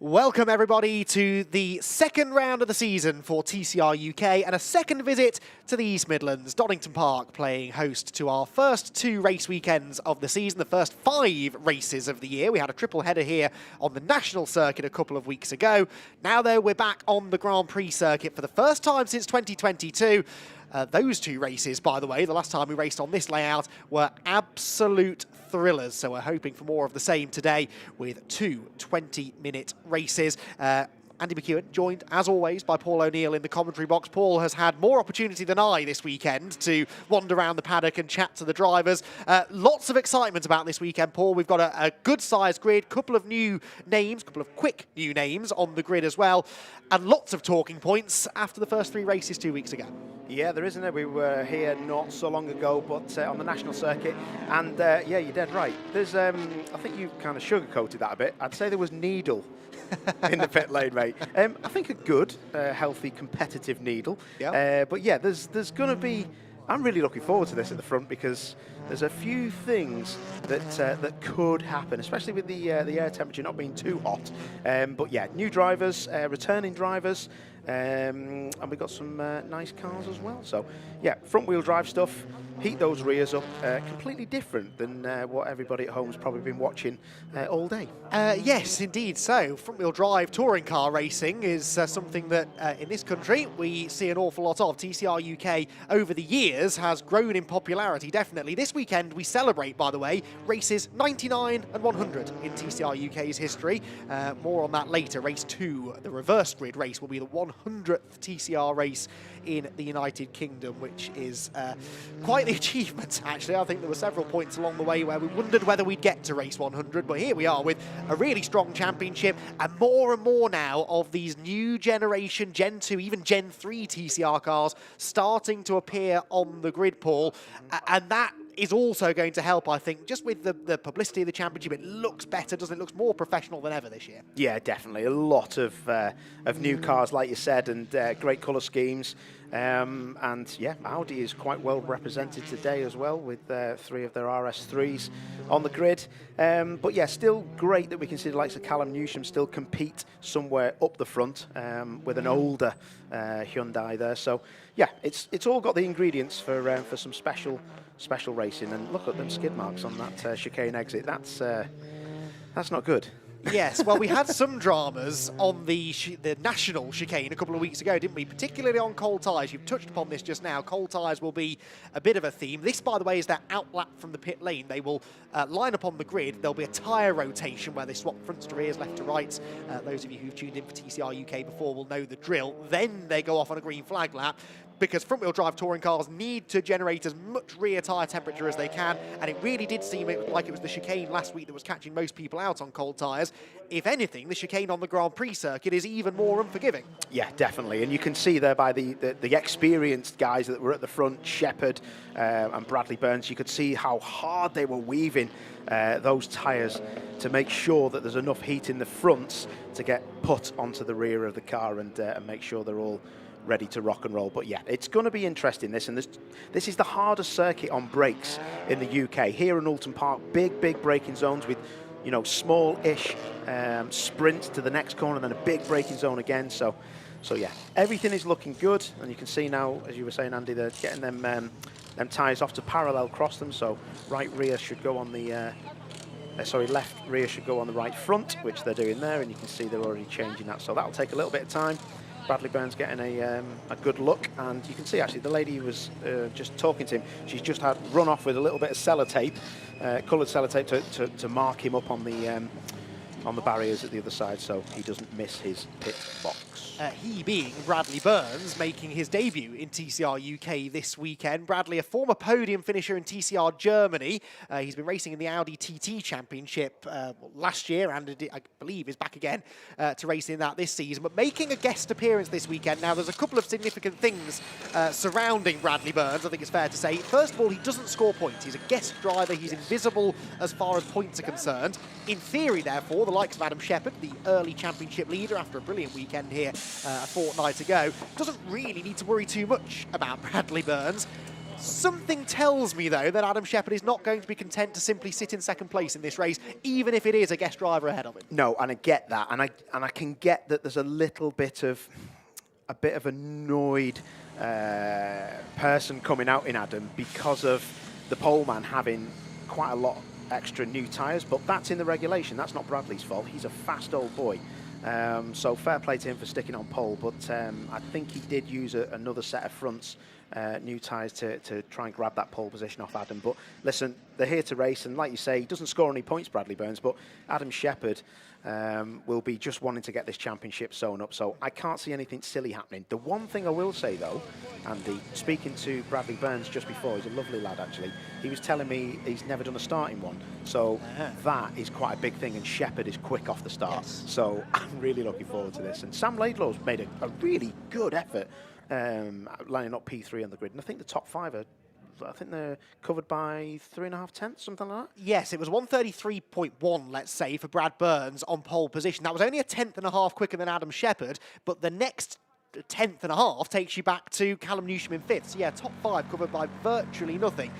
Welcome everybody to the second round of the season for TCR UK and a second visit to the East Midlands. Donington Park playing host to our first two race weekends of the season, the first 5 races of the year. We had a triple header here on the national circuit a couple of weeks ago. Now though, we're back on the Grand Prix circuit for the first time since 2022. Those two races, by the way, the last time we raced on this layout, were absolute thrillers. So we're hoping for more of the same today with 2 20-minute races. Andy McEwen joined, as always, by Paul O'Neill in the commentary box. Paul has had more opportunity than I this weekend to wander around the paddock and chat to the drivers. Lots of excitement about this weekend, Paul. We've got a good-sized grid, couple of new names, couple of quick new names on the grid as well, and lots of talking points after the first 3 races 2 weeks ago. Yeah, there isn't it? We were here not so long ago, but on the national circuit, and yeah, you're dead right. There's, I think you kind of sugarcoated that a bit. I'd say there was needle in the pit lane, mate. I think a good, healthy, competitive needle. Yep. But yeah, there's going to be. I'm really looking forward to this at the front because there's a few things that could happen, especially with the air temperature not being too hot. But yeah, new drivers, returning drivers. And we've got some nice cars as well. So, yeah, front-wheel drive stuff, heat those rears up, completely different than what everybody at home has probably been watching all day. Yes, indeed. So, front-wheel drive touring car racing is something that in this country we see an awful lot of. TCR UK over the years has grown in popularity, definitely. This weekend we celebrate, by the way, races 99 and 100 in TCR UK's history. More on that later. Race 2, the reverse grid race, will be the 100th TCR race in the United Kingdom, which is quite the achievement, actually. I think there were several points along the way where we wondered whether we'd get to race 100, but here we are with a really strong championship and more now of these new generation Gen 2, even Gen 3 TCR cars starting to appear on the grid, Paul, and that is also going to help, I think, just with the publicity of the championship. It looks better, doesn't it? It looks more professional than ever this year. Yeah, definitely. A lot of new cars, like you said, and great colour schemes. And yeah, Audi is quite well represented today as well, with 3 of their RS3s on the grid. But yeah, still great that we can see the likes of Callum Newsham still compete somewhere up the front with an older Hyundai there. So yeah, it's all got the ingredients for some special racing. And look at them skid marks on that chicane exit. That's not good. Yes, well, we had some dramas on the national chicane a couple of weeks ago, didn't we? Particularly on cold tyres. You've touched upon this just now. Cold tyres will be a bit of a theme. This, by the way, is their outlap from the pit lane. They will line up on the grid. There'll be a tyre rotation where they swap fronts to rears, left to rights. Those of you who've tuned in for TCR UK before will know the drill. Then they go off on a green flag lap, because front-wheel drive touring cars need to generate as much rear tyre temperature as they can, and it really did seem like it was the chicane last week that was catching most people out on cold tyres. If anything, the chicane on the Grand Prix circuit is even more unforgiving. Yeah, definitely, and you can see there by the experienced guys that were at the front, Shepherd and Bradley Burns, you could see how hard they were weaving those tyres to make sure that there's enough heat in the fronts to get put onto the rear of the car and make sure they're all ready to rock and roll. But yeah, it's going to be interesting, this, and this is the hardest circuit on brakes in the UK. Here in Oulton Park, big braking zones with, you know, small-ish sprints to the next corner, then a big braking zone again. So yeah, everything is looking good, and you can see now, as you were saying, Andy, they're getting them tyres off to parallel cross them. So right rear should go on the left rear should go on the right front, which they're doing there, and you can see they're already changing that. So that'll take a little bit of time. Bradley Burns getting a good look, and you can see actually the lady who was just talking to him, she's just had run off with a little bit of sellotape, coloured sellotape to mark him up on the barriers at the other side, so he doesn't miss his pit box. He being Bradley Burns, making his debut in TCR UK this weekend. Bradley, a former podium finisher in TCR Germany. He's been racing in the Audi TT Championship last year, and I believe is back again to race in that this season, but making a guest appearance this weekend. Now, there's a couple of significant things surrounding Bradley Burns, I think it's fair to say. First of all, he doesn't score points. He's a guest driver. He's invisible as far as points are concerned. In theory, therefore, the likes of Adam Shepherd, the early championship leader after a brilliant weekend here a fortnight ago, doesn't really need to worry too much about Bradley Burns. Something tells me, though, that Adam Shepherd is not going to be content to simply sit in second place in this race, even if it is a guest driver ahead of him. No, and I get that, and I can get that there's a bit of annoyed person coming out in Adam because of the poleman having quite a lot extra new tyres, but that's in the regulation. That's not Bradley's fault. He's a fast old boy. So fair play to him for sticking on pole, but I think he did use another set of fronts, new tyres to try and grab that pole position off Adam. But listen, they're here to race, and like you say, he doesn't score any points, Bradley Burns, but Adam Shepherd will be just wanting to get this championship sewn up, so I can't see anything silly happening. The one thing I will say, though, Andy, speaking to Bradley Burns just before, he's a lovely lad, actually, he was telling me he's never done a starting one, so that is quite a big thing, and Shepherd is quick off the start, so I'm really looking forward to this. And Sam Laidlaw's made a really good effort lining up P3 on the grid, and I think the top 5 are, I think they're covered by 3.5 tenths, something like that. Yes, it was 133.1, let's say, for Brad Burns on pole position. That was only a 1/10.5 quicker than Adam Shepherd, but the next 1/10.5 takes you back to Callum Newsham in 5th. So yeah, top 5 covered by virtually nothing.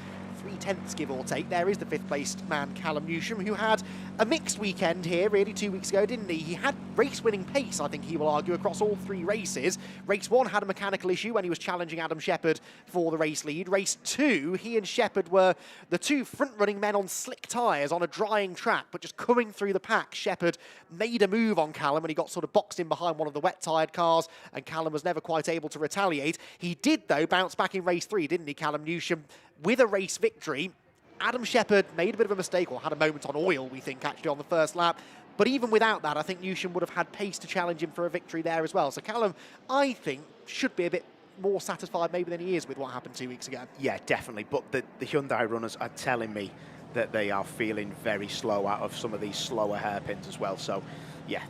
3/10, give or take. There is the 5th placed man, Callum Newsham, who had a mixed weekend here, really, 2 weeks ago, didn't he? He had race-winning pace, I think he will argue, across all 3 races. Race 1 had a mechanical issue when he was challenging Adam Shepherd for the race lead. Race 2, he and Shepherd were the 2 front-running men on slick tyres on a drying track, but just coming through the pack, Shepherd made a move on Callum when he got sort of boxed in behind one of the wet-tyred cars, and Callum was never quite able to retaliate. He did, though, bounce back in race 3, didn't he, Callum Newsham, with a race victory. Adam Shepherd made a bit of a mistake, or had a moment on oil, we think, actually, on the first lap. But even without that, I think Newsham would have had pace to challenge him for a victory there as well. So Callum, I think, should be a bit more satisfied maybe than he is with what happened 2 weeks ago. Yeah, definitely. But the Hyundai runners are telling me that they are feeling very slow out of some of these slower hairpins as well. So, yeah,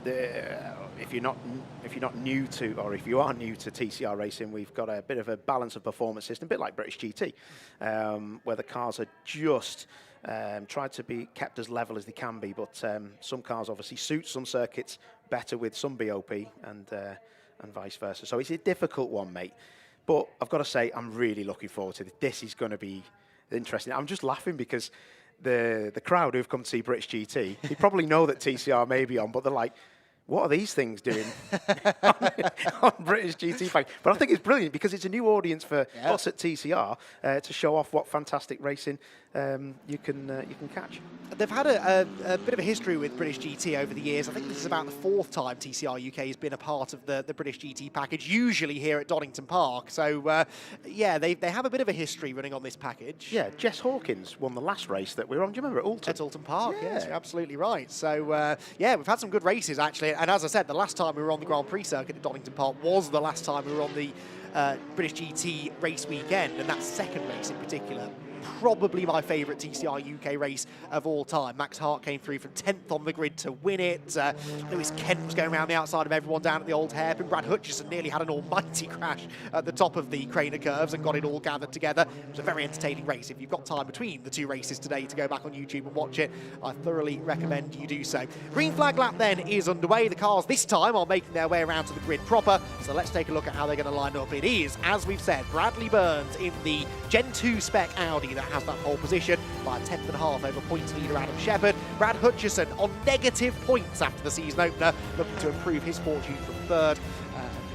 if you are new to TCR racing, we've got a bit of a balance of performance system, a bit like British GT, where the cars are just tried to be kept as level as they can be. But some cars obviously suit some circuits better with some BOP and vice versa. So it's a difficult one, mate. But I've got to say, I'm really looking forward to this. This is going to be interesting. I'm just laughing because the crowd who've come to see British GT, they probably know that TCR may be on, but they're like, what are these things doing on British GT? But I think it's brilliant because it's a new audience for us at TCR to show off what fantastic racing you can catch. They've had a bit of a history with British GT over the years. I think this is about the 4th time TCR UK has been a part of the British GT package, usually here at Donington Park. So, yeah, they have a bit of a history running on this package. Yeah, Jess Hawkins won the last race that we were on. Do you remember at Alton? At Alton Park, yes, you're absolutely right. So, yeah, we've had some good races, actually. And as I said, the last time we were on the Grand Prix circuit at Donington Park was the last time we were on the British GT race weekend, and that second race in particular, probably my favourite TCR UK race of all time. Max Hart came through from 10th on the grid to win it. Lewis Kent was going around the outside of everyone down at the old hairpin. Brad Hutchison nearly had an almighty crash at the top of the Craner curves and got it all gathered together. It was a very entertaining race. If you've got time between the 2 races today to go back on YouTube and watch it, I thoroughly recommend you do so. Green flag lap then is underway. The cars this time are making their way around to the grid proper, so let's take a look at how they're going to line up. It is, as we've said, Bradley Burns in the Gen 2 spec Audi that has that pole position by a 1/10.5 over points leader Adam Shepherd. Brad Hutchison on negative points after the season opener, looking to improve his fortune from 3rd.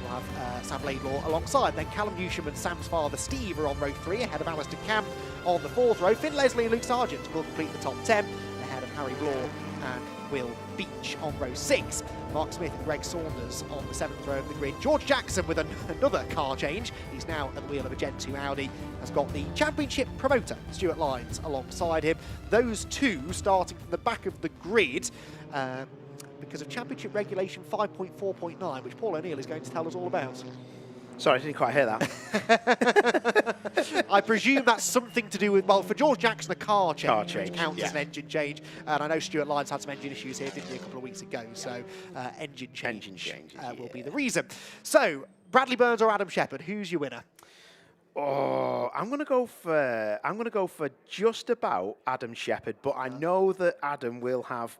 We'll have Sam Laidlaw alongside. Then Callum Newsham and Sam's father Steve are on row 3, ahead of Alistair Camp on the 4th row. Finn Leslie and Luke Sargent will complete the top 10, ahead of Harry Blaw and Will Beach on row 6. Mark Smith and Greg Saunders on the 7th row of the grid. George Jackson with another car change. He's now at the wheel of a Gen 2 Audi. Has got the championship promoter, Stuart Lyons, alongside him. Those 2 starting from the back of the grid because of championship regulation 5.4.9, which Paul O'Neill is going to tell us all about. Sorry, I didn't quite hear that. I presume that's something to do with, well, for George Jackson, a car change which counts as an engine change. And I know Stuart Lyons had some engine issues here, didn't he, a couple of weeks ago? So engine change will be the reason. So, Bradley Burns or Adam Shepherd, who's your winner? Oh, I'm going to go for just about Adam Shepherd, but I know that Adam will have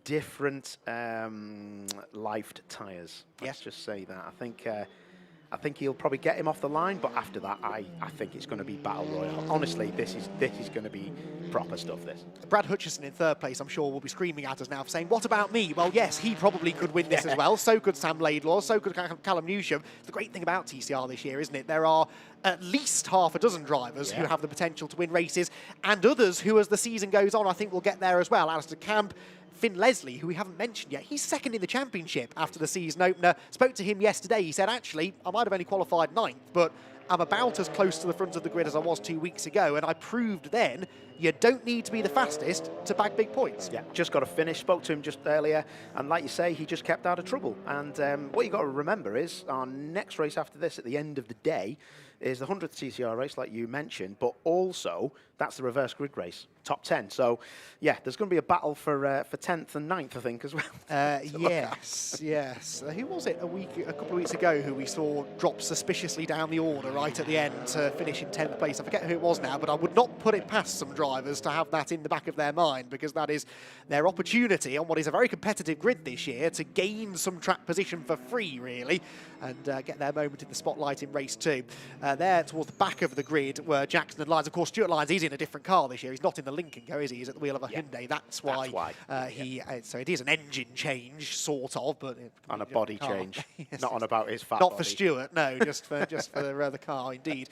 different lifed tyres. Let's just say that. I think I think he'll probably get him off the line, but after that, I think it's going to be battle royal. Honestly, this is going to be proper stuff, this. Brad Hutchison in third place, I'm sure, will be screaming at us now for saying, what about me? Well, yes, he probably could win this as well. So could Sam Laidlaw, so could Callum Newsham. The great thing about TCR this year, isn't it? There are at least half a dozen drivers who have the potential to win races, and others who, as the season goes on, I think will get there as well. Alistair Camp, Finn Leslie, who we haven't mentioned yet, he's second in the championship after the season opener. Spoke to him yesterday. He said, actually, I might have only qualified 9th, but I'm about as close to the front of the grid as I was 2 weeks ago, and I proved then you don't need to be the fastest to bag big points. Yeah, just got to finish. Spoke to him just earlier, and like you say, he just kept out of trouble. And what you got to remember is our next race after this, at the end of the day, is the 100th TCR race, like you mentioned, but also that's the reverse grid race, top 10. So, yeah, there's going to be a battle for 10th and 9th, I think, as well. Yes. Who was it a couple of weeks ago who we saw drop suspiciously down the order right at the end to finish in 10th place? I forget who it was now, but I would not put it past some drivers to have that in the back of their mind, because that is their opportunity on what is a very competitive grid this year to gain some track position for free, really, and get their moment in the spotlight in race 2. There towards the back of the grid were Jackson and Lyons. Of course, Stuart Lyons is in a different car this year. He's not in the Lincoln Co, is he? He's at the wheel of a Hyundai. That's why. So it is an engine change, sort of, but on a body change, yes, not on about his fat not body. for Stuart, no, just for the car, indeed.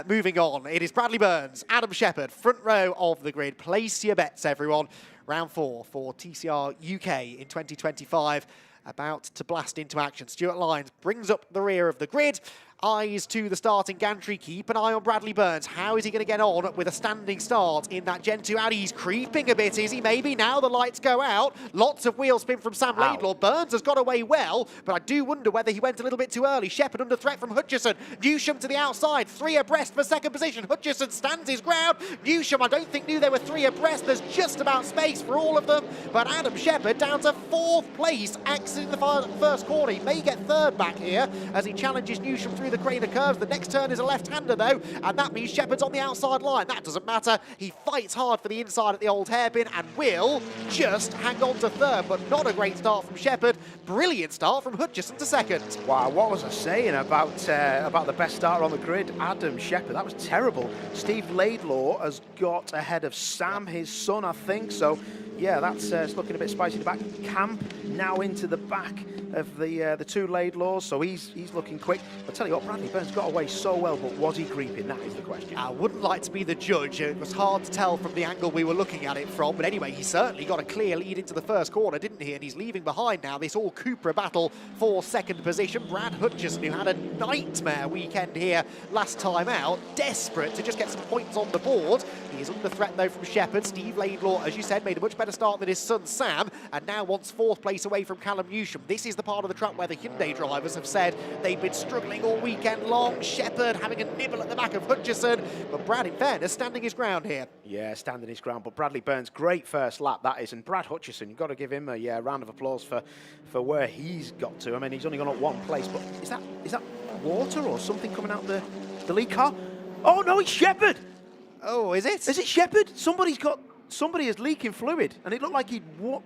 Moving on, it is Bradley Burns, Adam Shepherd, front row of the grid. Place your bets, everyone. Round 4 for TCR UK in 2025. About to blast into action. Stuart Lyons brings up the rear of the grid. Eyes to the starting gantry. Keep an eye on Bradley Burns. How is he going to get on with a standing start in that Gen 2 Audi? He's creeping a bit, is he? Maybe now the lights go out. Lots of wheel spin from Sam Laidlaw. Burns has got away well, but I do wonder whether he went a little bit too early. Shepherd under threat from Hutchison. Newsham to the outside. 3 abreast for second position. Hutchison stands his ground. Newsham, I don't think knew there were 3 abreast. There's just about space for all of them. But Adam Shepherd down to 4th place, exiting the first corner. He may get 3rd back here as he challenges Newsham through the crane of curves. The next turn is a left-hander, though, and that means Shepherd's on the outside line. That doesn't matter. He fights hard for the inside at the old hairpin and will just hang on to 3rd, but not a great start from Shepherd. Brilliant start from Hutchison to 2nd. Wow, what was I saying about the best starter on the grid? Adam Shepherd, that was terrible. Steve Laidlaw has got ahead of Sam, his son, I think. So, yeah, that's it's looking a bit spicy in the back. Camp now into the back of the 2 Laidlaws, so he's looking quick. I'll tell you what, Bradley Burns got away so well, but was he creeping? That is the question. I wouldn't like to be the judge. It was hard to tell from the angle we were looking at it from, but anyway, he certainly got a clear lead into the first corner, didn't he? And he's leaving behind now this all Cupra battle for 2nd position. Brad Hutchison, who had a nightmare weekend here last time out, desperate to just get some points on the board. He is under threat, though, from Shepherd. Steve Laidlaw, as you said, made a much better start than his son Sam, and now wants 4th place away from Callum Newsham. This is the part of the track where the Hyundai drivers have said they've been struggling all weekend long. Shepherd having a nibble at the back of Hutchison, but Brad, in fairness, standing his ground here. Yeah, standing his ground, but Bradley Burns, great first lap, that is, and Brad Hutchison, you've got to give him a round of applause for where he's got to. I mean, he's only gone up 1 place, but is that water or something coming out the lead car? Oh, no, it's Shepherd! Oh, is it? Is it Shepherd? Somebody is leaking fluid, and it looked like he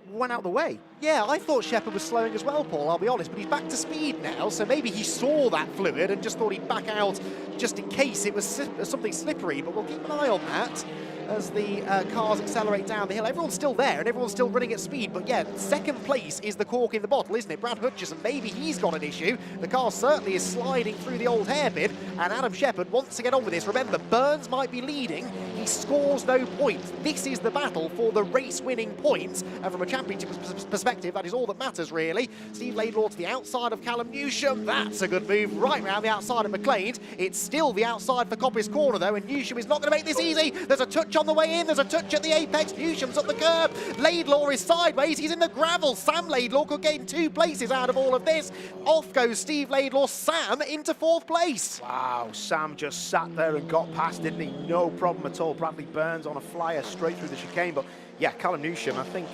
went out the way. Yeah, I thought Shepherd was slowing as well, Paul, I'll be honest, but he's back to speed now, so maybe he saw that fluid and just thought he'd back out just in case it was something slippery, but we'll keep an eye on that as the cars accelerate down the hill. Everyone's still there and everyone's still running at speed, but yeah, 2nd place is the cork in the bottle, isn't it? Brad Hutchison, maybe he's got an issue. The car certainly is sliding through the old hairpin, and Adam Shepherd wants to get on with this. Remember, Burns might be leading, he scores no points. This is the battle for the race-winning points, and from a championship perspective, that is all that matters, really. Steve Laidlaw to the outside of Callum Newsham. That's a good move right round the outside of McLean's. It's still the outside for Coppice Corner, though, and Newsham is not going to make this easy. There's a touch on the way in, there's a touch at the apex. Newsham's up the curb. Laidlaw is sideways, he's in the gravel. Sam Laidlaw could gain 2 places out of all of this. Off goes Steve Laidlaw. Sam into 4th place. Wow, Sam just sat there and got past, didn't he? No problem at all. Bradley Burns on a flyer straight through the chicane, but yeah, Callum Newsham, I think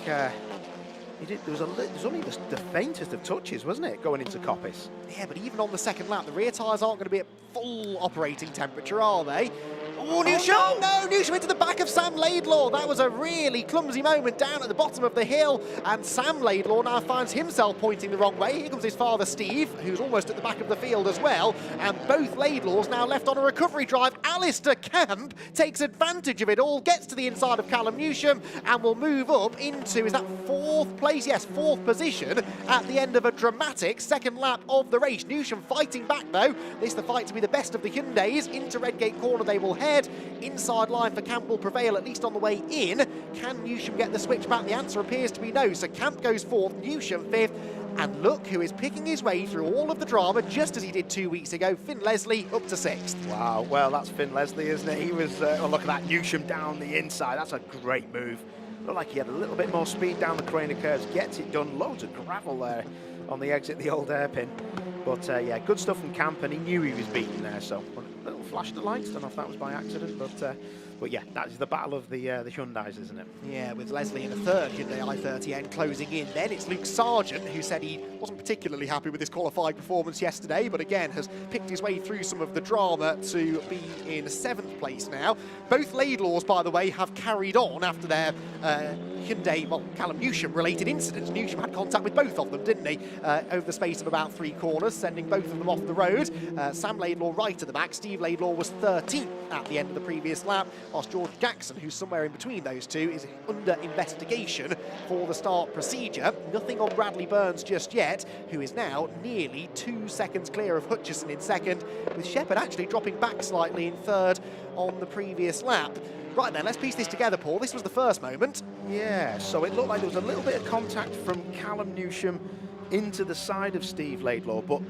he did. There was only the faintest of touches, wasn't it, going into Coppice? Yeah, but even on the 2nd lap, the rear tyres aren't going to be at full operating temperature, are they? Oh, Newsham! No, Newsham into the back of Sam Laidlaw. That was a really clumsy moment down at the bottom of the hill, and Sam Laidlaw now finds himself pointing the wrong way. Here comes his father, Steve, who's almost at the back of the field as well, and both Laidlaws now left on a recovery drive. Alistair Camp takes advantage of it all, gets to the inside of Callum Newsham, and will move up into, is that fourth place? Yes, fourth position at the end of a dramatic second lap of the race. Newsham fighting back though. This is the fight to be the best of the Hyundais. Into Redgate corner they will head. Inside line for Camp will prevail, at least on the way in. Can Newsham get the switch back? The answer appears to be no. So Camp goes fourth, Newsham fifth. And look who is picking his way through all of the drama, just as he did 2 weeks ago. Finn Leslie up to sixth. Wow, well, that's Finn Leslie, isn't it? He was, oh, look at that, Newsham down the inside. That's a great move. Looked like he had a little bit more speed down the Craner curves. Gets it done. Loads of gravel there on the exit, the old hairpin. But yeah, good stuff from Camp, and he knew he was beaten there. So a little flash of the lights. Don't know if that was by accident, but yeah, that is the battle of the Hyundais, isn't it? Yeah, with Leslie in a third Hyundai i30N closing in. Then it's Luke Sargent, who said he wasn't particularly happy with his qualified performance yesterday, but again has picked his way through some of the drama to be in seventh place now. Both Laidlaws, by the way, have carried on after their Hyundai, well, Callum Newsham related incidents. Newsham had contact with both of them, didn't he? Over the space of about 3 corners, sending both of them off the road. Sam Laidlaw right at the back. Steve Laidlaw was 13th at the end of the previous lap, whilst George Jackson, who's somewhere in between those two, is under investigation for the start procedure. Nothing on Bradley Burns just yet, who is now nearly 2 seconds clear of Hutchison in second, with Shepherd actually dropping back slightly in third on the previous lap. Right then, let's piece this together, Paul. This was the first moment. Yeah, so it looked like there was a little bit of contact from Callum Newsham into the side of Steve Laidlaw, but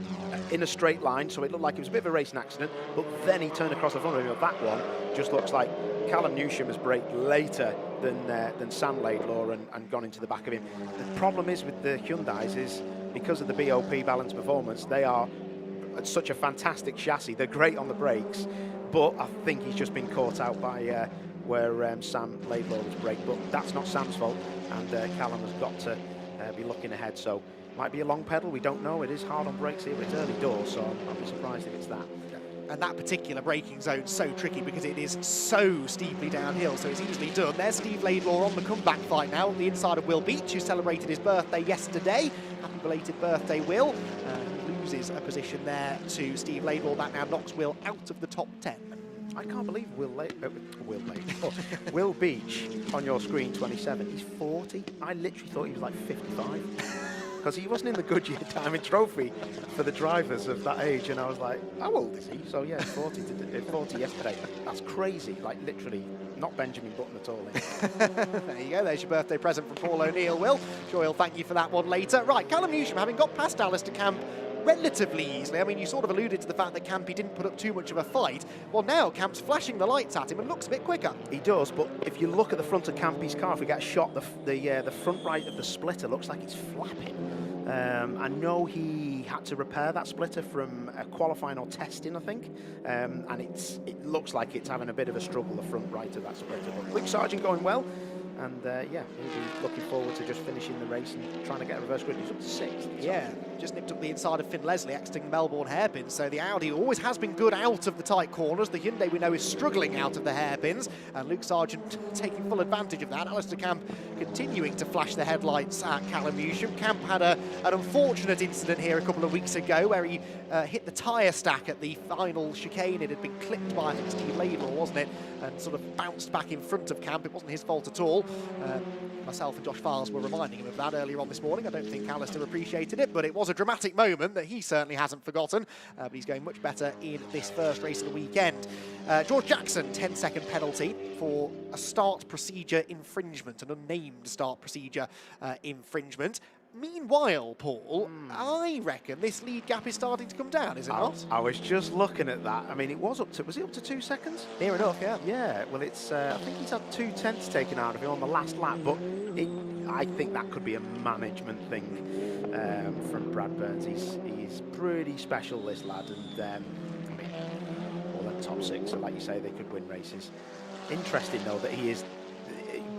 in a straight line, so it looked like it was a bit of a racing accident, but then he turned across the front of him. That one just looks like Callum Newsham has braked later than Sam Laidlaw and gone into the back of him. The problem is with the Hyundais is because of the BOP balanced performance, they are such a fantastic chassis. They're great on the brakes, but I think he's just been caught out by where Sam Laidlaw was braked, but that's not Sam's fault, and Callum has got to be looking ahead, so might be a long pedal, we don't know. It is hard on brakes here, but it's early doors, so I'll be surprised if it's that. And that particular braking zone is so tricky because it is so steeply downhill, so it's easily done. There's Steve Laidlaw on the comeback fight now on the inside of Will Beach, who celebrated his birthday yesterday. Happy belated birthday, Will. He loses a position there to Steve Laidlaw. That now knocks Will out of the top 10. I can't believe Will Beach on your screen, 27. He's 40. I literally thought he was like 55. Because he wasn't in the Goodyear Diamond Trophy for the drivers of that age, and I was like, how old is he? So yeah, 40 yesterday. That's crazy, like literally not Benjamin Button at all. There you go, there's your birthday present from Paul O'Neill, Will. Sure he'll thank you for that one later. Right, Callum Newsham, having got past Alistair Camp relatively easily. I mean, you sort of alluded to the fact that Campy didn't put up too much of a fight. Well, now Camp's flashing the lights at him and looks a bit quicker. He does, but if you look at the front of Campy's car, if we get a shot, the front right of the splitter looks like it's flapping. I know he had to repair that splitter from qualifying or testing, I think, and it looks like it's having a bit of a struggle, the front right of that splitter. But Luke Sargent going well, and yeah, he'll be looking forward to just finishing the race and trying to get a reverse grid. He's up to 6th. Yeah, just nipped up the inside of Finn Leslie, exiting the Melbourne hairpin. So the Audi always has been good out of the tight corners. The Hyundai we know is struggling out of the hairpins, and Luke Sargent taking full advantage of that. Alistair Camp continuing to flash the headlights at Callum Newsham. Camp had an unfortunate incident here a couple of weeks ago where he hit the tyre stack at the final chicane. It had been clipped by, I think, Steve Laidlaw, wasn't it? And sort of bounced back in front of Camp. It wasn't his fault at all. Myself and Josh Files were reminding him of that earlier on this morning. I don't think Alistair appreciated it, but it was a dramatic moment that he certainly hasn't forgotten. But he's going much better in this first race of the weekend. George Jackson, 10-second penalty for a start procedure infringement, an unnamed start procedure infringement. Meanwhile, Paul, I reckon this lead gap is starting to come down, is it not? I was just looking at that. I mean, it was it up to 2 seconds? Near enough, yeah. Yeah, well, it's, I think he's had 2 tenths taken out of him on the last lap, but I think that could be a management thing from Brad Burns. He's pretty special, this lad, and I mean, all that top 6, so like you say, they could win races. Interesting, though, that he is,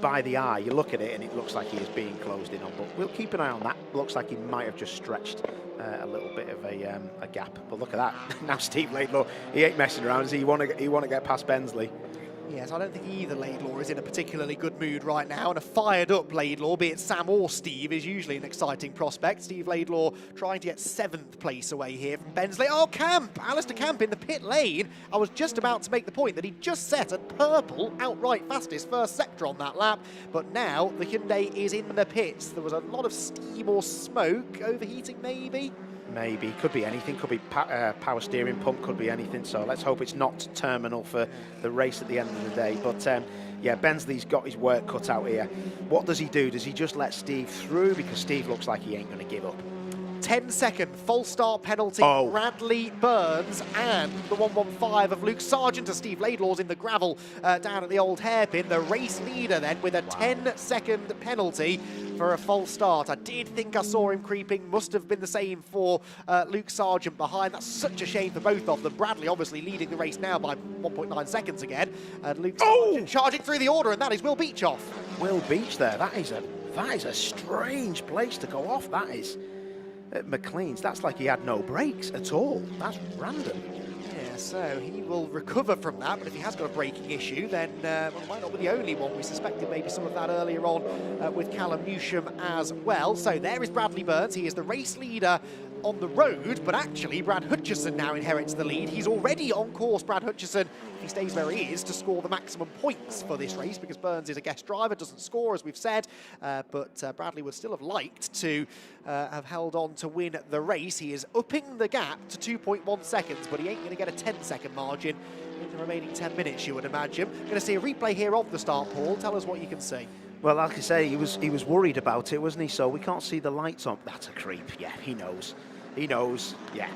by the eye, you look at it and it looks like he is being closed in on, but we'll keep an eye on that. Looks like he might have just stretched a little bit of a gap, but look at that. Now Steve Laidlaw, he ain't messing around, he want to get past Bensley. Yes, I don't think either Laidlaw is in a particularly good mood right now, and a fired-up Laidlaw, be it Sam or Steve, is usually an exciting prospect. Steve Laidlaw trying to get 7th place away here from Bensley. Oh, Camp! Alistair Camp in the pit lane. I was just about to make the point that he just set a purple outright fastest first sector on that lap, but now the Hyundai is in the pits. There was a lot of steam or smoke, overheating maybe? Maybe, could be anything, could be power steering pump, could be anything, so let's hope it's not terminal for the race at the end of the day. But yeah, Bensley's got his work cut out here. What does he do? Does he just let Steve through? Because Steve looks like he ain't going to give up. 10-second false start penalty. Oh. Bradley Burns and the 115 of Luke Sargent as Steve Laidlaw's in the gravel down at the old hairpin. The race leader then with a 10-second penalty for a false start. I did think I saw him creeping. Must have been the same for Luke Sargent behind. That's such a shame for both of them. Bradley obviously leading the race now by 1.9 seconds again. And Luke Sargent charging through the order, and that is Will Beach off. Will Beach there. That is a strange place to go off. That is. At McLean's, that's like he had no brakes at all. That's random. Yeah, so he will recover from that, but if he has got a braking issue, then well, might not be the only one. We suspected maybe some of that earlier on with Callum Newsham as well. So there is Bradley Burns. He is the race leader on the road, but actually Brad Hutchison now inherits the lead. He's already on course, Brad Hutchison, if he stays where he is, to score the maximum points for this race, because Burns is a guest driver, doesn't score, as we've said, but Bradley would still have liked to have held on to win the race. He is upping the gap to 2.1 seconds, but he ain't going to get a 10-second margin in the remaining 10 minutes, you would imagine. Going to see a replay here of the start, Paul. Tell us what you can see. Well, like I say, he was worried about it, wasn't he? So we can't see the lights on. That's a creep. Yeah, he knows. He knows. Yeah,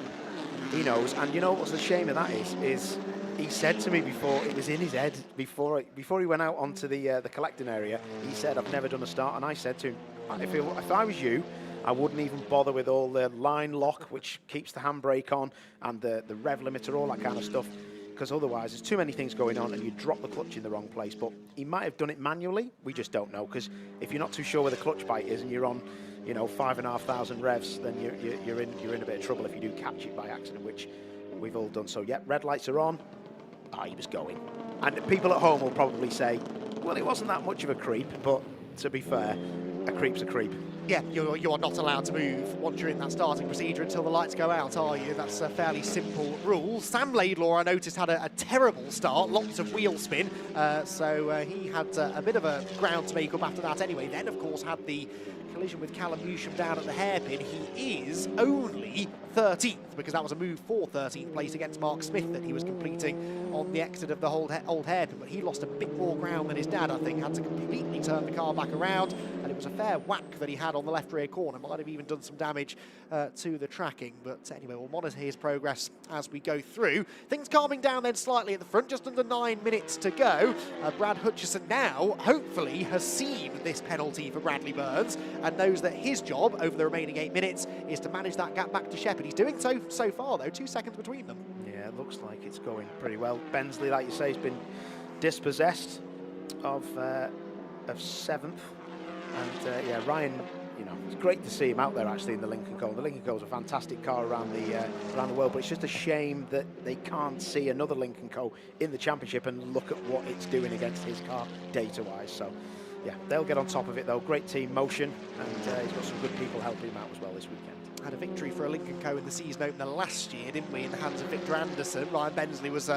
he knows. And you know what's the shame of that is he said to me before, it was in his head before he went out onto the collecting area. He said, "I've never done a start," and I said to him, "If I was you, I wouldn't even bother with all the line lock, which keeps the handbrake on, and the rev limiter, all that kind of stuff." Because otherwise there's too many things going on and you drop the clutch in the wrong place. But he might have done it manually, we just don't know, because if you're not too sure where the clutch bite is and you're on, you know, 5,500 revs, then you're in a bit of trouble if you do catch it by accident, which we've all done. So yeah, red lights are on. He was going. And people at home will probably say, well, it wasn't that much of a creep, but to be fair, a creep's a creep. Yeah, you're not allowed to move once you're in that starting procedure until the lights go out, are you? That's a fairly simple rule. Sam Laidlaw, I noticed, had a terrible start, lots of wheel spin, so he had a bit of a ground to make up after that anyway. Then, of course, had the collision with Callum Newsham down at the hairpin. He is only 13th, because that was a move for 13th place against Mark Smith that he was completing on the exit of the old hairpin, but he lost a bit more ground than his dad, I think, had to completely turn the car back around, and it was a fair whack that he had on the left rear corner. Might have even done some damage to the tracking, but anyway, we'll monitor his progress as we go through. Things calming down then slightly at the front, just under 9 minutes to go. Brad Hutchison now, hopefully, has seen this penalty for Bradley Burns and knows that his job over the remaining 8 minutes is to manage that gap back to Shepherd. He's doing so far, though, 2 seconds between them. Yeah, it looks like it's going pretty well. Bensley, like you say, has been dispossessed of 7th. And yeah, Ryan, you know, it's great to see him out there actually in the Lincoln Co. The Lincoln Co is a fantastic car around the world, but it's just a shame that they can't see another Lincoln Co in the championship and look at what it's doing against his car data-wise. So yeah, they'll get on top of it though. Great team, Motion, and he's got some good people helping him out as well this weekend. Had a victory for a Lincoln Co in the season opener last year, didn't we, in the hands of Victor Anderson. Ryan Bensley was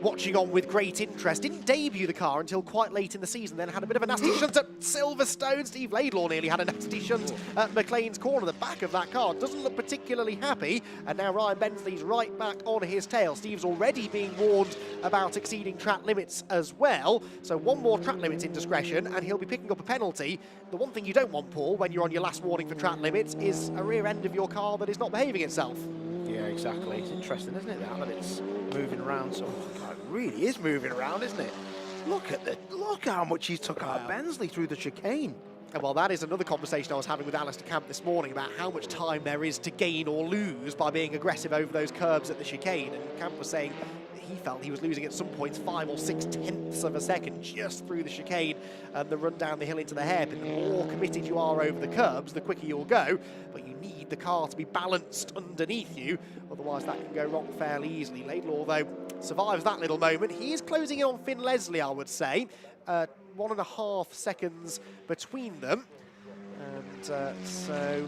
watching on with great interest. Didn't debut the car until quite late in the season, then had a bit of a nasty shunt at Silverstone. Steve Laidlaw nearly had a nasty shunt at McLean's corner. The back of that car doesn't look particularly happy, and now Ryan Bensley's right back on his tail. Steve's already being warned about exceeding track limits as well, so one more track limits indiscretion and he'll be picking up a penalty. The one thing you don't want, Paul, when you're on your last warning for track limits is a rear end of your car that is not behaving itself. Yeah, exactly. It's interesting, isn't it, that it's moving around. So it really is moving around, isn't it? Look how much he's took out Bensley through the chicane. And well, that is another conversation I was having with Alistair Camp this morning about how much time there is to gain or lose by being aggressive over those curbs at the chicane. And Camp was saying he felt he was losing at some points 5 or 6 tenths of a second just through the chicane and the run down the hill into the hairpin. The more committed you are over the curbs, the quicker you'll go, but you need need the car to be balanced underneath you, otherwise that can go wrong fairly easily. Laidlaw, though, survives that little moment. He is closing in on Finn Leslie, I would say. 1.5 seconds between them. And so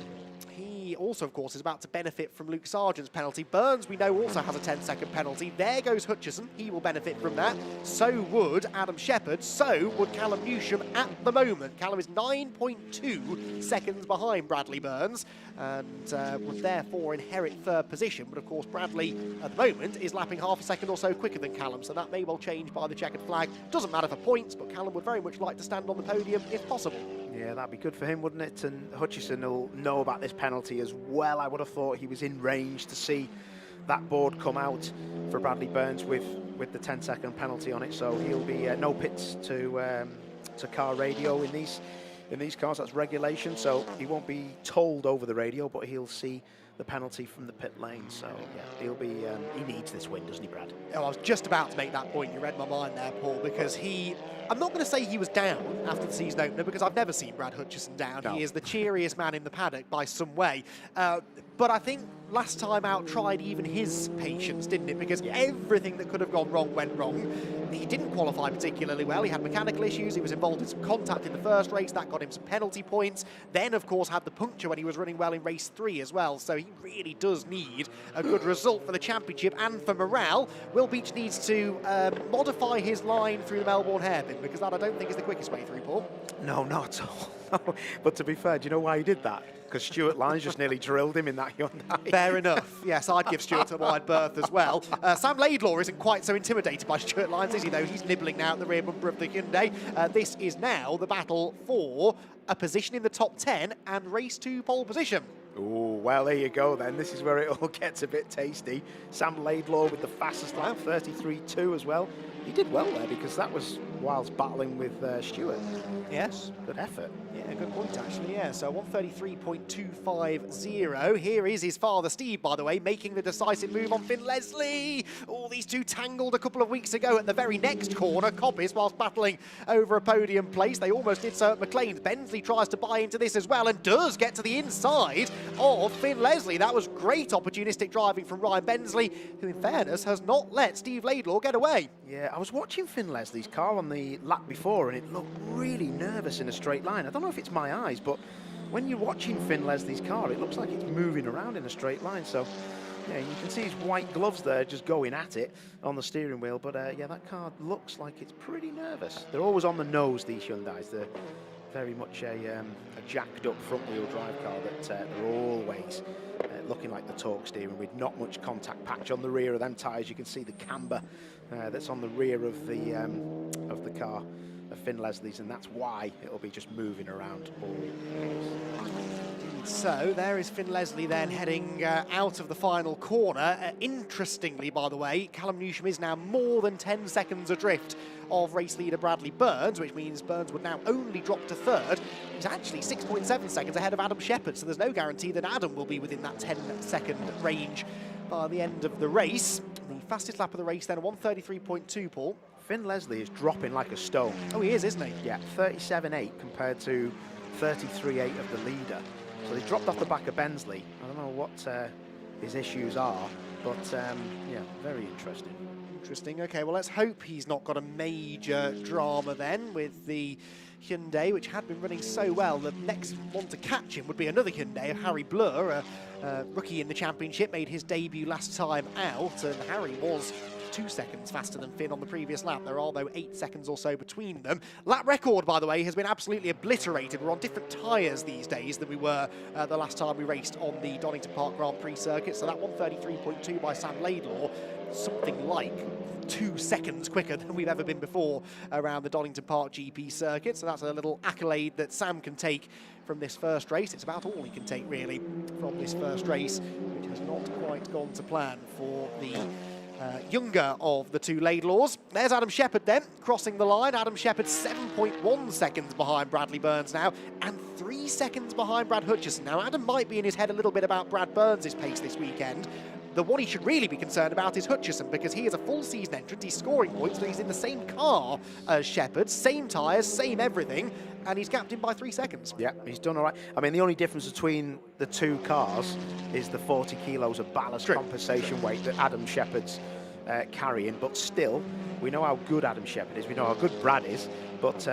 he also, of course, is about to benefit from Luke Sargent's penalty. Burns, we know, also has a 10-second penalty. There goes Hutchison. He will benefit from that. So would Adam Shepherd. So would Callum Newsham at the moment. Callum is 9.2 seconds behind Bradley Burns and would therefore inherit third position. But, of course, Bradley, at the moment, is lapping half a second or so quicker than Callum, so that may well change by the checkered flag. Doesn't matter for points, but Callum would very much like to stand on the podium if possible. Yeah, that'd be good for him, wouldn't it? And Hutchison will know about this penalty as well. I would have thought he was in range to see that board come out for Bradley Burns with the 10-second penalty on it. So he'll be no pits to car radio in these cars. That's regulation. So he won't be told over the radio, but he'll see the penalty from the pit lane. So yeah, he'll be. He needs this win, doesn't he, Brad? Oh, I was just about to make that point. You read my mind there, Paul, because I'm not going to say he was down after the season opener, because I've never seen Brad Hutchison down. No. He is the cheeriest man in the paddock by some way. But I think last time out tried even his patience, didn't it? Because everything that could have gone wrong went wrong. He didn't qualify particularly well. He had mechanical issues. He was involved in some contact in the first race. That got him some penalty points. Then, of course, had the puncture when he was running well in race 3 as well. So he really does need a good result for the championship and for morale. Will Beach needs to modify his line through the Melbourne hairpin, because that I don't think is the quickest way through, Paul. No, not at all. No. But to be fair, do you know why he did that? Because Stuart Lyons just nearly drilled him in that Hyundai. Fair enough. Yes, I'd give Stuart a wide berth as well. Sam Laidlaw isn't quite so intimidated by Stuart Lyons, is he, though? He's nibbling now at the rear bumper of the Hyundai. This is now the battle for a position in the top 10 and race 2 pole position. Oh, well, there you go then. This is where it all gets a bit tasty. Sam Laidlaw with the fastest lap, 33.2 as well. He did well there, because that was whilst battling with Stuart. Yes. Good effort. Yeah, good point, actually, yeah. So 133.250. Here is his father, Steve, by the way, making the decisive move on Finn Leslie. Oh, these two tangled a couple of weeks ago at the very next corner. Coppice, whilst battling over a podium place. They almost did so at McLean's. Bensley tries to buy into this as well and does get to the inside of Finn Leslie. That was great opportunistic driving from Ryan Bensley, who, in fairness, has not let Steve Laidlaw get away. Yeah, I was watching Finn Leslie's car on the lap before, and it looked really nervous in a straight line. I don't know if it's my eyes, but when you're watching Finn Leslie's car, it looks like it's moving around in a straight line. So, yeah, you can see his white gloves there just going at it on the steering wheel. But, yeah, that car looks like it's pretty nervous. They're always on the nose, these Hyundais. They're very much a jacked-up front-wheel drive car that they're always looking like the torque steering with not much contact patch on the rear of them tyres. You can see the camber that's on the rear of the car of Finn Leslie's, and that's why it'll be just moving around always. So there is Finn Leslie then heading out of the final corner. Interestingly, by the way, Callum Newsham is now more than 10 seconds adrift of race leader Bradley Burns, which means Burns would now only drop to third. He's actually 6.7 seconds ahead of Adam Shepherd, so there's no guarantee that Adam will be within that 10-second range by the end of the race. The fastest lap of the race then, 133.2, Paul. Finn Leslie is dropping like a stone. Oh, he is, isn't he? Yeah, 37.8 compared to 33.8 of the leader. So they dropped off the back of Bensley. I don't know what his issues are, but yeah, very interesting. Interesting. Okay, well, let's hope he's not got a major drama then with the Hyundai, which had been running so well. The next one to catch him would be another Hyundai of Harry Blur, a rookie in the championship, made his debut last time out, and Harry was 2 seconds faster than Finn on the previous lap. There are, though, 8 seconds or so between them. Lap record, by the way, has been absolutely obliterated. We're on different tyres these days than we were the last time we raced on the Donington Park Grand Prix circuit. So that 133.2 by Sam Laidlaw, something like 2 seconds quicker than we've ever been before around the Donington Park GP circuit. So that's a little accolade that Sam can take from this first race. It's about all he can take, really, from this first race, which has not quite gone to plan for the younger of the two Laidlaws. There's Adam Shepherd then, crossing the line. Adam Shepherd 7.1 seconds behind Bradley Burns now, and 3 seconds behind Brad Hutchison. Now, Adam might be in his head a little bit about Brad Burns' pace this weekend, the one he should really be concerned about is Hutchison, because he is a full season entrant. He's scoring points, but he's in the same car as Shepherd, same tyres, same everything, and he's gapped him by 3 seconds. Yeah, he's done all right. I mean, the only difference between the two cars is the 40 kilos of ballast compensation weight that Adam Shepherd's carrying, but still, we know how good Adam Shepherd is, we know how good Brad is, but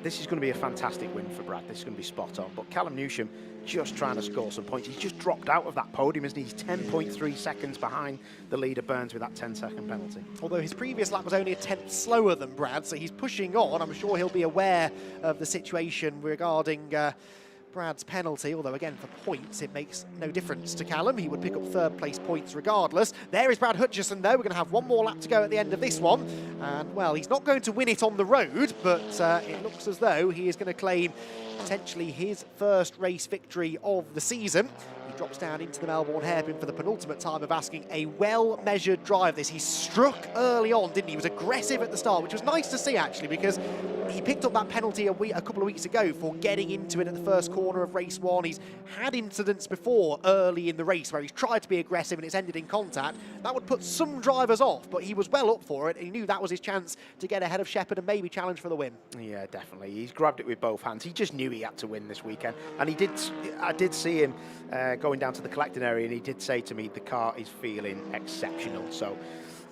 this is going to be a fantastic win for Brad. This is going to be spot on. But Callum Newsham just trying to score some points. He's just dropped out of that podium, isn't he? He's 10.3 seconds behind the leader Burns with that 10-second penalty. Although his previous lap was only a tenth slower than Brad, so he's pushing on. I'm sure he'll be aware of the situation regarding Brad's penalty, although again for points it makes no difference to Callum. He would pick up third place points regardless. There is Brad Hutchison though. We're going to have one more lap to go at the end of this one, and well, he's not going to win it on the road, but it looks as though he is going to claim potentially his first race victory of the season. He drops down into the Melbourne hairpin for the penultimate time of asking a well-measured drive. He struck early on, didn't he? He was aggressive at the start, which was nice to see actually, because he picked up that penalty a couple of weeks ago for getting into it at the first corner of race one. He's had incidents before early in the race where he's tried to be aggressive and it's ended in contact. That would put some drivers off, but he was well up for it. He knew that was his chance to get ahead of Shepherd and maybe challenge for the win. Yeah, definitely. He's grabbed it with both hands. He just knew he had to win this weekend, and he did. I did see him going down to the collecting area, and he did say to me the car is feeling exceptional. So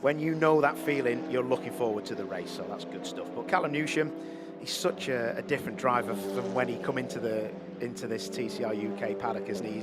when you know that feeling, you're looking forward to the race, so that's good stuff. But Callum Newsham, he's such a different driver from when he come into this TCR UK paddock, isn't he?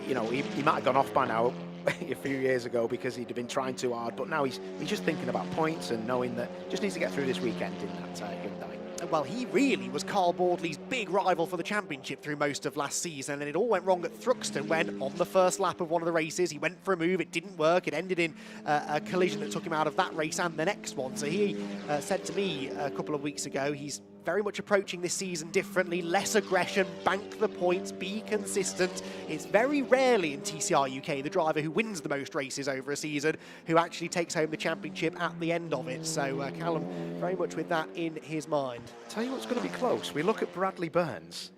You know, he might have gone off by now a few years ago because he'd have been trying too hard, but now he's just thinking about points and knowing that just needs to get through this weekend in that Hyundai. Well, he really was Carl Boardley's big rival for the championship through most of last season, and it all went wrong at Thruxton when, on the first lap of one of the races, he went for a move, it didn't work, it ended in a collision that took him out of that race and the next one. So he said to me a couple of weeks ago, he's very much approaching this season differently, less aggression, bank the points, be consistent. It's very rarely in TCR UK the driver who wins the most races over a season who actually takes home the championship at the end of it. So Callum very much with that in his mind. Tell you what's going to be close. We look at Bradley Burns.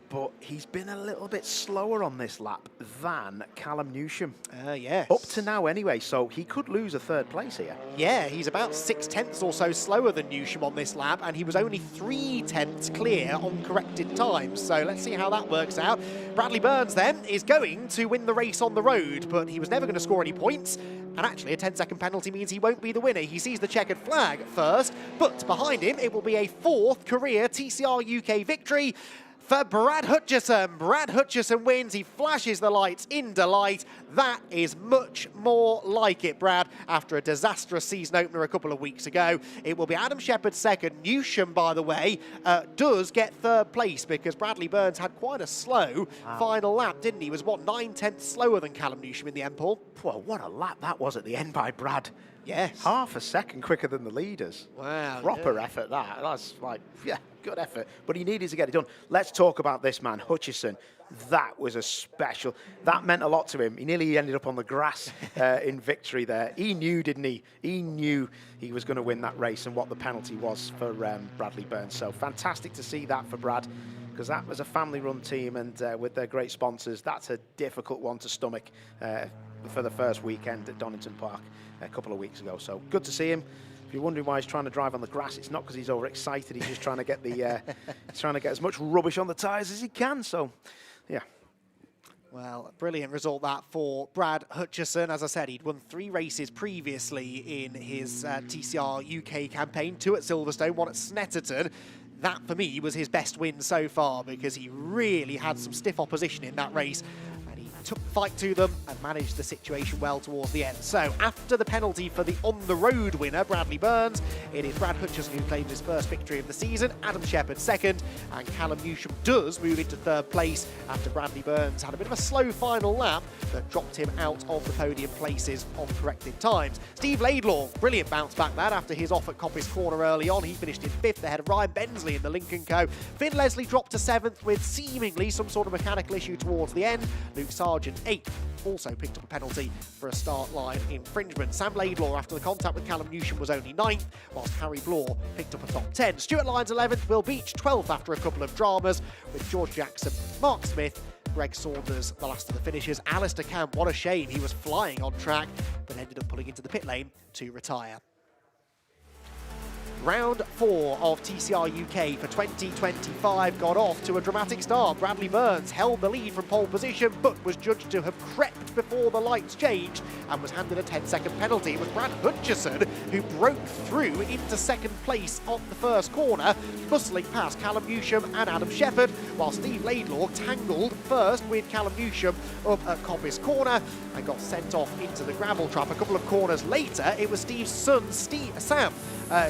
But he's been a little bit slower on this lap than Callum Newsham. Yes. Up to now anyway, so he could lose a third place here. Yeah, he's about 6 tenths or so slower than Newsham on this lap, and he was only 3 tenths clear on corrected times. So let's see how that works out. Bradley Burns then is going to win the race on the road, but he was never going to score any points. And actually a 10-second penalty means he won't be the winner. He sees the checkered flag first, but behind him it will be a 4th career TCR UK victory for Brad Hutchison. Brad Hutchison wins. He flashes the lights in delight. That is much more like it, Brad, after a disastrous season opener a couple of weeks ago. It will be Adam Shepherd second. Newsham, by the way, does get third place because Bradley Burns had quite a slow final lap, didn't he? He was, what, 9 tenths slower than Callum Newsham in the end, Paul? Well, what a lap that was at the end by Brad. Yes. Half a second quicker than the leaders. Wow. Proper effort, that. That's like, yeah, good effort. But he needed to get it done. Let's talk about this man, Hutchison. That was a special. That meant a lot to him. He nearly ended up on the grass in victory there. He knew, didn't he? He knew he was going to win that race and what the penalty was for Bradley Burns. So fantastic to see that for Brad, because that was a family-run team, and with their great sponsors, that's a difficult one to stomach for the first weekend at Donington Park a couple of weeks ago. So good to see him. If you're wondering why he's trying to drive on the grass, it's not because he's overexcited. He's just trying to get he's trying to get as much rubbish on the tyres as he can. So, yeah. Well, brilliant result that for Brad Hutchison. As I said, he'd won 3 races previously in his TCR UK campaign, 2 at Silverstone, 1 at Snetterton. That, for me, was his best win so far because he really had some stiff opposition in that race. Took the fight to them and managed the situation well towards the end. So after the penalty for the on-the-road winner, Bradley Burns, it is Brad Hutchison who claims his first victory of the season, Adam Shepherd second, and Callum Newsham does move into third place after Bradley Burns had a bit of a slow final lap that dropped him out of the podium places on corrected times. Steve Laidlaw, brilliant bounce back that after his off at Coppice Corner early on. He finished in 5th ahead of Ryan Bensley in the Lincoln Co. Finn Leslie dropped to 7th with seemingly some sort of mechanical issue towards the end. Luke Sargent 8th, also picked up a penalty for a start line infringement. Sam Laidlaw, after the contact with Callum Newsham, was only 9th, whilst Harry Blore picked up a top 10. Stuart Lyons 11th, Will Beach 12th after a couple of dramas, with George Jackson, Mark Smith, Greg Saunders, the last of the finishers. Alistair Camp, what a shame, he was flying on track, but ended up pulling into the pit lane to retire. Round 4 of TCR UK for 2025 got off to a dramatic start. Bradley Burns held the lead from pole position, but was judged to have crept before the lights changed and was handed a 10-second penalty. It was Brad Hutchison who broke through into second place on the first corner, bustling past Callum Newsham and Adam Shepherd, while Steve Laidlaw tangled first with Callum Newsham up at Coppice Corner and got sent off into the gravel trap. A couple of corners later, it was Steve's son, Sam,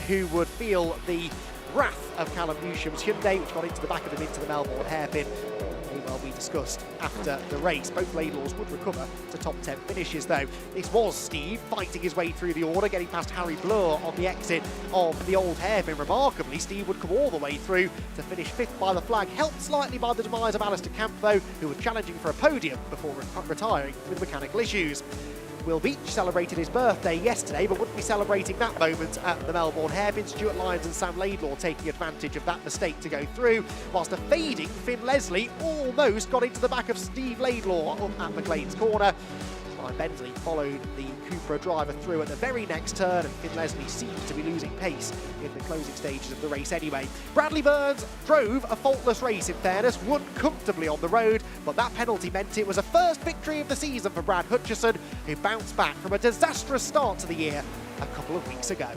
who would feel the wrath of Callum Newsham's Hyundai, which got into the back of him into the Melbourne hairpin. May well be discussed after the race. Both Laidlaws would recover to top 10 finishes, though. This was Steve fighting his way through the order, getting past Harry Blur on the exit of the old hairpin. Remarkably, Steve would come all the way through to finish 5th by the flag, helped slightly by the demise of Alistair Camp, though, who was challenging for a podium before retiring with mechanical issues. Will Beach celebrated his birthday yesterday, but wouldn't be celebrating that moment at the Melbourne hairpin. Stuart Lyons and Sam Laidlaw taking advantage of that mistake to go through, whilst a fading Finn Leslie almost got into the back of Steve Laidlaw up at McLean's corner. Ryan Bensley followed the Cupra driver through at the very next turn, and Finn Leslie seemed to be losing pace in the closing stages of the race anyway. Bradley Burns drove a faultless race, in fairness, won comfortably on the road, but that penalty meant it was a first victory of the season for Brad Hutchison, who bounced back from a disastrous start to the year a couple of weeks ago.